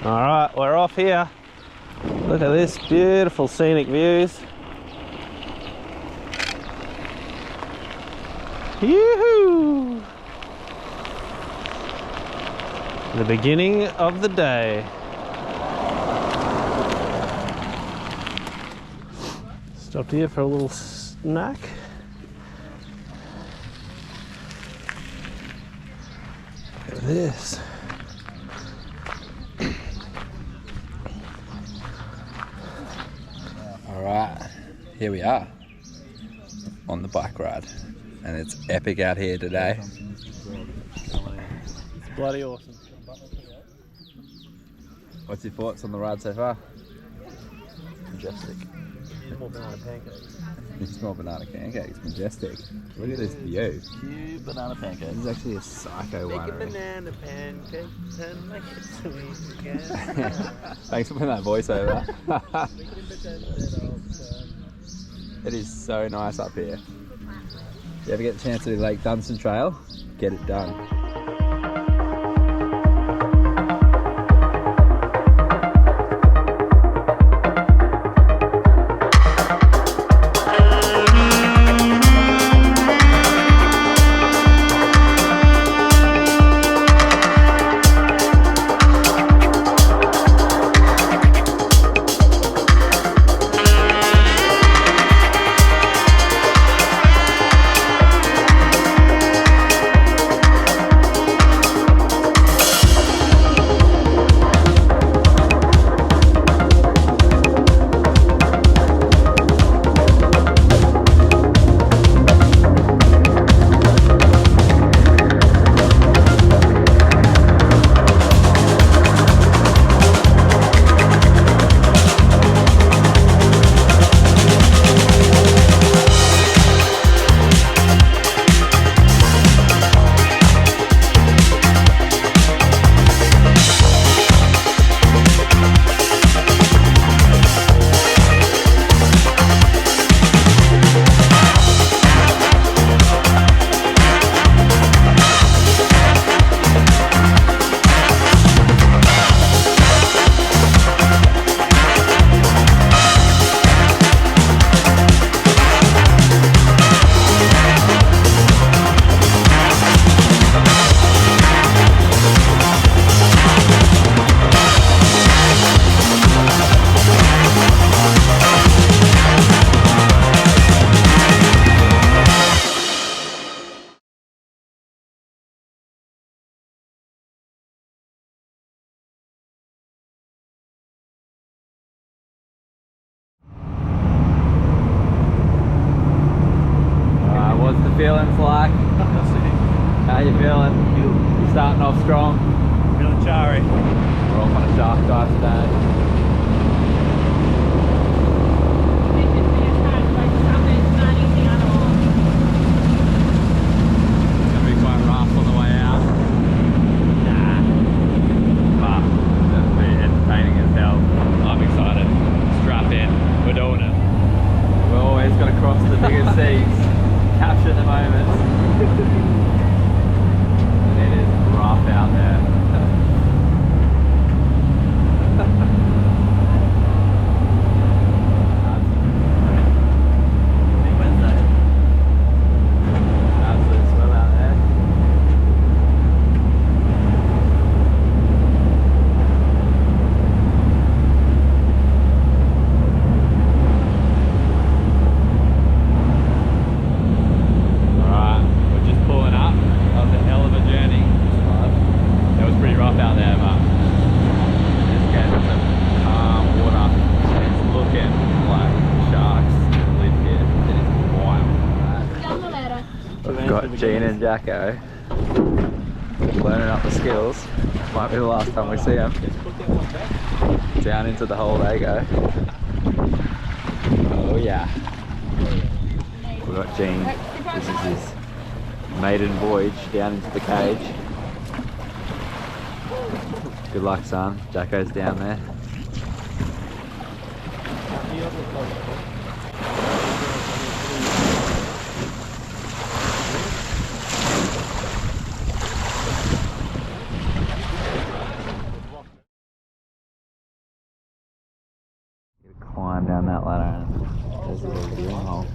All right, we're off here. Look at this beautiful scenic views. Yoo-hoo! The beginning of the day. Stopped here for a little snack. Look at this. Alright, here we are on the bike ride, and it's epic out here today. It's bloody awesome. What's your thoughts on the ride so far? Majestic. More banana pancakes. It's more banana pancakes, majestic. Look at this view. Cute banana pancakes. This is actually a psycho Make a winery. banana pancake and make it sweet again. Thanks for putting that voice over. It is so nice up here. If you ever get the chance to do Lake Dunstan Trail, get it done. What's the feelings like? How you feeling? You starting off strong? Feeling charry. We're off on a shark dive today. Capture the moments. got Gene and Jacko learning up the skills. Might be the last time we see them. Down into the hole they go. Oh yeah. We've got Gene. This is his maiden voyage down into the cage. Good luck, son. Jacko's down there. that ladder and there's a little viewing hole.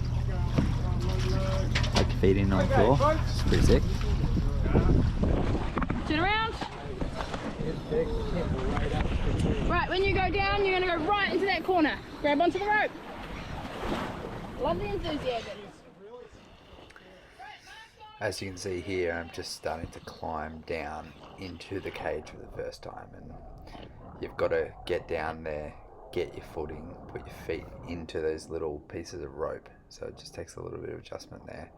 Like feeding on the floor. It's pretty sick. Turn around. Right, when you go down, you're going to go right into that corner. Grab onto the rope. Love the enthusiasm. As you can see here, I'm just starting to climb down into the cage for the first time, and you've got to get down there, get your footing, put your feet into those little pieces of rope. So it just takes a little bit of adjustment there.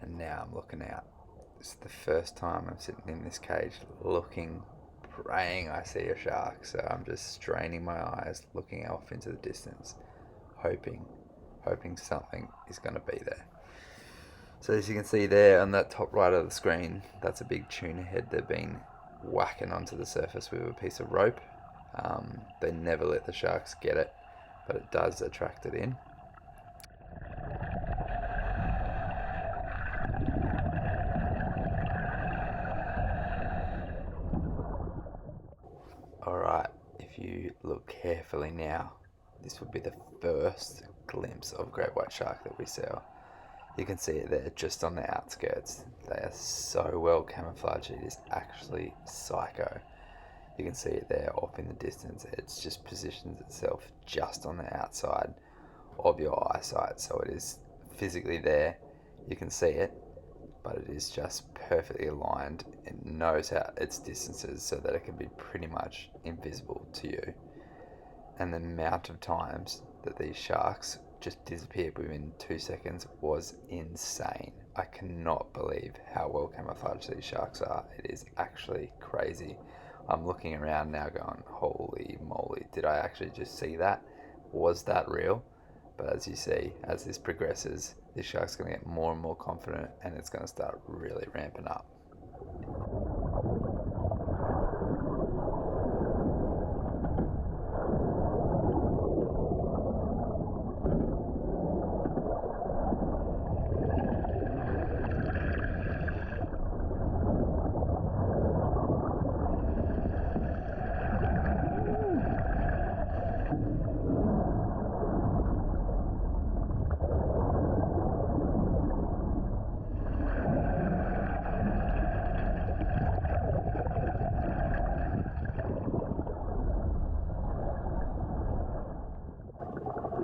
And now I'm looking out. It's the first time I'm sitting in this cage looking, praying I see a shark. So I'm just straining my eyes, looking off into the distance, hoping something is going to be there. So as you can see there on that top right of the screen, that's a big tuna head they've been whacking onto the surface with a piece of rope. They never let the sharks get it, but it does attract it in. Alright, if you look carefully now, this would be the first glimpse of great white shark that we saw. You can see it there just on the outskirts. They are so well camouflaged, it is actually psycho. You can see it there off in the distance. It just positions itself just on the outside of your eyesight, so it is physically there. You can see it, but it is just perfectly aligned. It knows how its distances so that it can be pretty much invisible to you. And the amount of times that these sharks just disappeared within 2 seconds was insane. I cannot believe how well camouflaged these sharks are. It is actually crazy. I'm looking around now going, holy moly, did I actually just see that? Was that real? But as you see, as this progresses, this shark's going to get more and more confident and it's going to start really ramping up.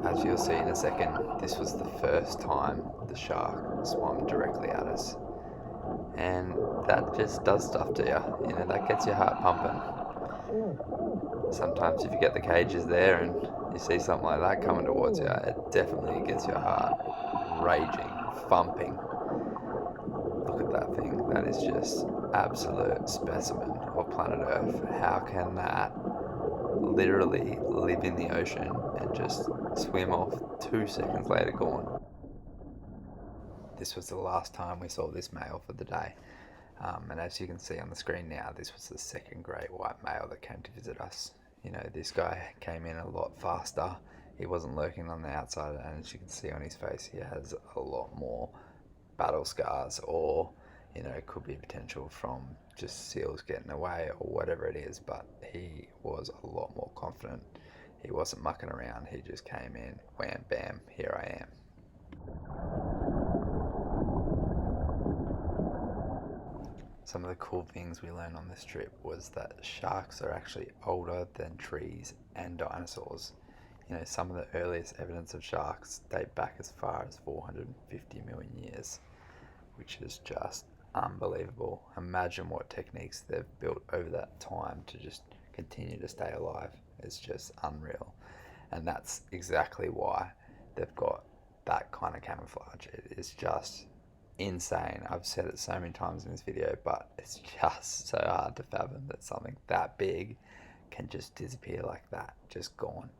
As you'll see in a second, this was the first time the shark swam directly at us. And that just does stuff to you, that gets your heart pumping. Sometimes if you get the cages there and you see something like that coming towards you, it definitely gets your heart raging, thumping. Look at that thing, that is just absolute specimen of planet Earth. How can that literally live in the ocean and just swim off 2 seconds later gone? This was the last time we saw this male for the day, and as you can see on the screen now, this was the second great white male that came to visit us. This guy came in a lot faster. He wasn't lurking on the outside, and as you can see on his face, he has a lot more battle scars, or it could be potential from just seals getting away or whatever it is, but he was a lot more confident. He wasn't mucking around, he just came in, wham bam, here I am. Some of the cool things we learned on this trip was that sharks are actually older than trees and dinosaurs. Some of the earliest evidence of sharks date back as far as 450 million years, which is just unbelievable. Imagine what techniques they've built over that time to just continue to stay alive. It's just unreal. And that's exactly why they've got that kind of camouflage. It is just insane. I've said it so many times in this video, but it's just so hard to fathom that something that big can just disappear like that, just gone.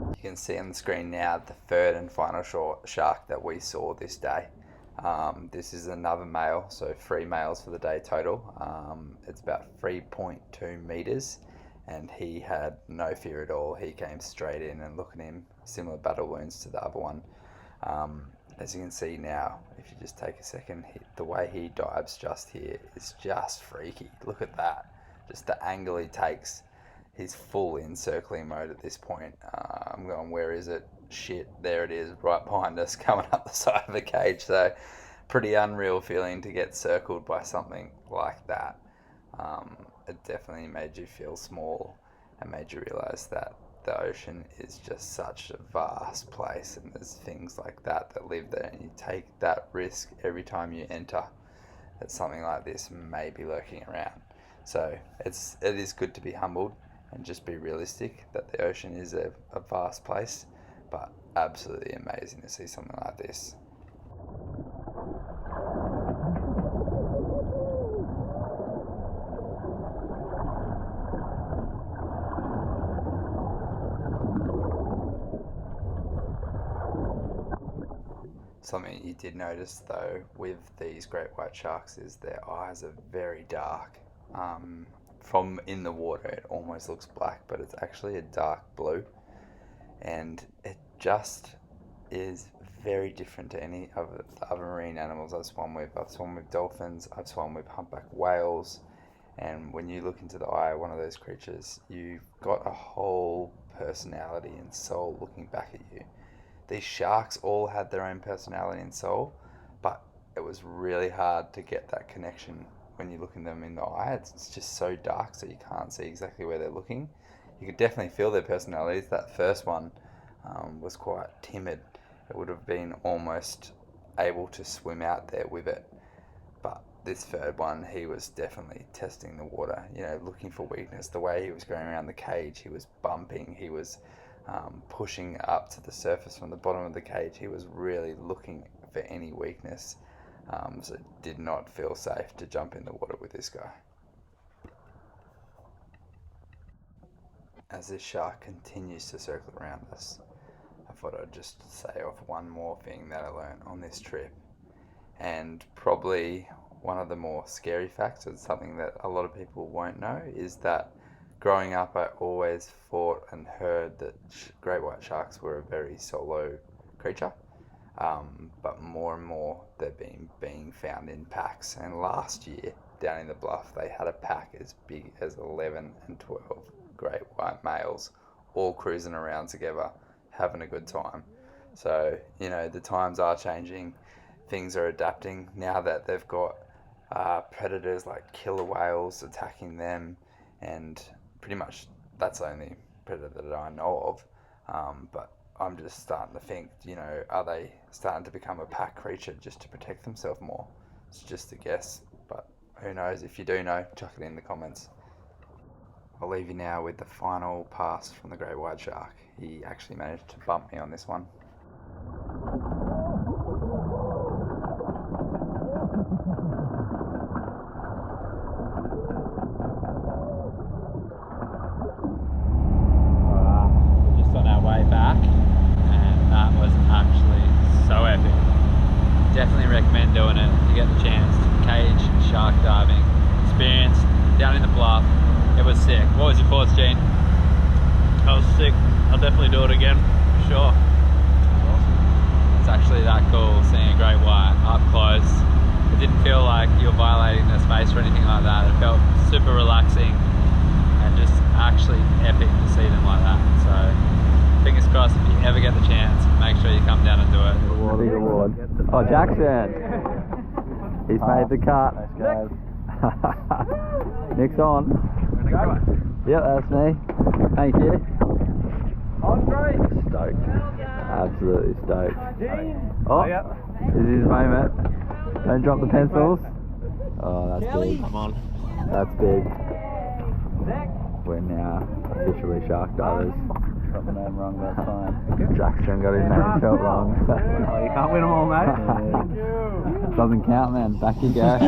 You can see on the screen now the third and final shark that we saw this day. This is another male, so 3 males for the day total. It's about 3.2 meters, and he had no fear at all. He came straight in, and look at him, similar battle wounds to the other one. As you can see now, if you just take a second, the way he dives just here is just freaky. Look at that, just the angle he takes. he's full in circling mode at this point. I'm going, where is it? Shit, there it is, right behind us, coming up the side of the cage. So pretty unreal feeling to get circled by something like that. It definitely made you feel small and made you realize that the ocean is just such a vast place, and there's things like that live there, and you take that risk every time you enter that something like this may be lurking around. So it is good to be humbled and just be realistic that the ocean is a vast place, but absolutely amazing to see something like this. Something you did notice though with these great white sharks is their eyes are very dark. From in the water it almost looks black, but it's actually a dark blue, and it just is very different to any of the other marine animals I've swum with. I've swum with dolphins, I've swum with humpback whales, and when you look into the eye of one of those creatures, you've got a whole personality and soul looking back at you. These sharks all had their own personality and soul, but it was really hard to get that connection when you look in them in the eye. It's just so dark, so you can't see exactly where they're looking. You could definitely feel their personalities. That first one was quite timid. It would have been almost able to swim out there with it. But this third one, he was definitely testing the water, looking for weakness. The way he was going around the cage, he was bumping, he was pushing up to the surface from the bottom of the cage. He was really looking for any weakness, so it did not feel safe to jump in the water with this guy. As this shark continues to circle around us, I thought I'd just say off one more thing that I learned on this trip, and probably one of the more scary facts, and something that a lot of people won't know, is that growing up, I always thought and heard that great white sharks were a very solo creature, but more and more they're being found in packs. And last year, down in the Bluff, they had a pack as big as 11 and 12 great white males, all cruising around together, having a good time. So, the times are changing, things are adapting. Now that they've got predators like killer whales attacking them, and pretty much that's the only predator that I know of, but I'm just starting to think, are they starting to become a pack creature just to protect themselves more? It's just a guess, but who knows? If you do know, chuck it in the comments. I'll leave you now with the final pass from the great white shark. He actually managed to bump me on this one. Definitely recommend doing it if you get the chance. Cage shark diving experience down in the Bluff. It was sick. What was your thoughts, Gene? I was sick. I'll definitely do it again, for sure. It's actually that cool seeing a great white up close. It didn't feel like you were violating their space or anything like that. It felt super relaxing and just actually epic to see them like that. So fingers crossed, if you ever get the chance, make sure you come down and do it. Big award. Oh, Jackson! He's made the cut. Nice guys. Nick's on. Yep, that's me. Thank you. On great. Stoked. Absolutely stoked. Oh, Oh, this is his moment. Don't drop the pencils. Oh, that's big. I'm on. That's big. We're now officially shark divers. Got the name wrong that time. Jackson got his name spelled wrong. Oh, you can't win them all, mate. Doesn't count, man. Back you go.